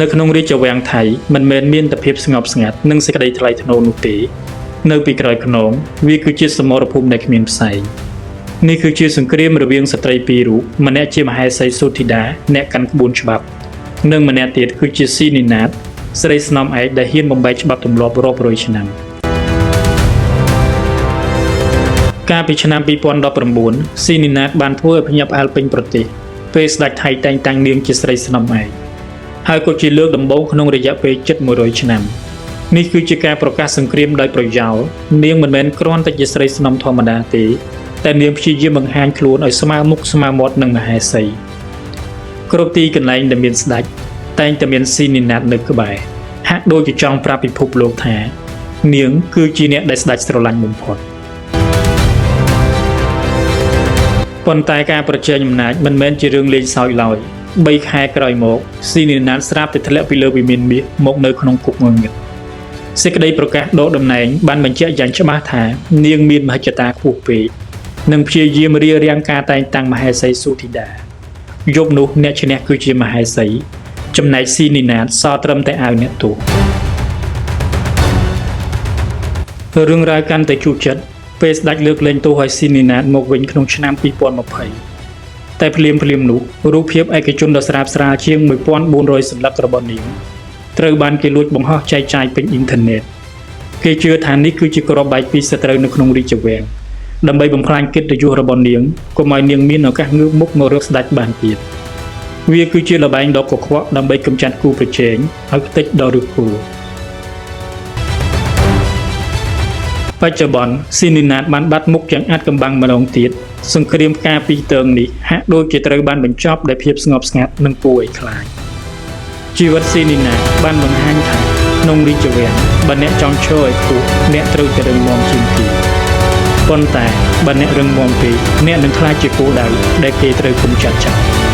នៅក្នុងរាជវាំងថៃមិនមែនមានតែភាពស្ងប់ស្ងាត់និងសេចក្តីថ្លៃថ្នូរនោះទេនៅពីក្រោយខ្នងវាគឺជាសមរភូមិដែលគ្មានផ្សែងនេះគឺជាសង្គ្រាមរវាងស្ត្រីពីររូបម្នាក់ជាមហេសីសុធីតាអ្នកកាន់ក្បួនច្បាប់និងម្នាក់ទៀតគឺជាស៊ីនីណាតស្រីស្នំឯកដែលហ៊ានបំបែកច្បាប់ទម្លាប់រាប់រយឆ្នាំកាលពីឆ្នាំ2019ស៊ីនីណាតបានធ្វើឲ្យភ្ញាក់ផ្អើលពេញប្រទេសពេលស្ដេចថៃតែងតាំងនាងជាស្រីស្នំឯកហើយក៏ជាលើកដំបូងក្នុងរយៈពេលជិត100ឆ្នាំនេះគឺជាការប្រកាសសង្គ្រាមដោយប្រយោលនាងមិនមែនគ្រាន់តែជាស្រីស្នំធម្មតាទេតែនាងព្យាយាមបង្ហាញខ្លួនឲ្យស្មើមុខស្មើមាត់នឹងមហេសីគ្រប់ទីកន្លែងដែលមានស្ដេចតែងតែមានស៊ីនីណាតនៅក្បែរហាក់ដូចជាចង់ប្រាប់ពិភពលោកថានាងគឺជាអ្នកដែលស្ដេចស្រឡាញ់បំផុតប៉ុន្តែការប្រជែងអំណាចមិនមែនជារឿងលេងសើចឡើយ3ខែក្រោយមកស៊ីនីណាតស្រាប់តែធ្លាក់ពីលើវិមានមាសមកនៅក្នុងគុកងងឹតសេចក្តីប្រកាសដកតំណែងបានបញ្ជាក់យ៉ាងច្បាស់ថានាងមានមហិច្ឆតាខ្ពស់ពេកនិងព្យាយាមរារាំងការតែងតាំងមហេសីសុធីតាយប់នោះអ្នកឈ្នះគឺជាមហេសីចំណែកស៊ីនីណាតសល់ត្រឹមតែអាវអ្នកទោសរឿងរ៉ាវកាន់តែជូរចិត្តពេលស្ដេចលើកលែងទោសឲ្យស៊ីនីណាតមកវិញក្នុងឆ្នាំ2020តែភ្លាមនោះរូបភាពឯកជនដ៏ស្រាលស្រាលជាង1400សន្លឹករបស់នាងត្រូវបានគេលួចបង្ហោះចែកចាយពេញអ៊ីនធឺណិតគេជឿថានេះគឺជាគ្រាប់បែកពីសត្រូវនៅក្នុងរាជវាំងដើម្បីបំផ្លាញកិត្តិយសរបស់នាងកុំឲ្យនាងមានឱកាសងើបមុខមករកស្ដេចបានទៀតវាគឺជាល្បែងដ៏កខ្វក់ដើម្បីកម្ចាត់គូប្រជែងឲ្យខ្ទេចដល់ឫសគល់បច្ចុប្បន្នស៊ីនីណាតបានបាត់មុខយ៉ាងអាចកំបាំងម្ដងទៀតសង្គ្រាមការពីរទងនេះហាក់ដូចជាត្រូវបានបញ្ចប់ដោយភាពស្ងប់ស្ងាត់និងគួរឲ្យខ្លាចជីវិតស៊ីនីណាតបានបង្ហាញថាក្នុងរាជវាំងបើអ្នកចង់ឈរឲ្យខ្ពស់អ្នកត្រូវតែរឹងមាំជាងគេប៉ុន្តែបើអ្នករឹងមាំពេកអ្នកនឹងខ្លាចជាគោលដៅដែលគេត្រូវគុំចាត់ចោល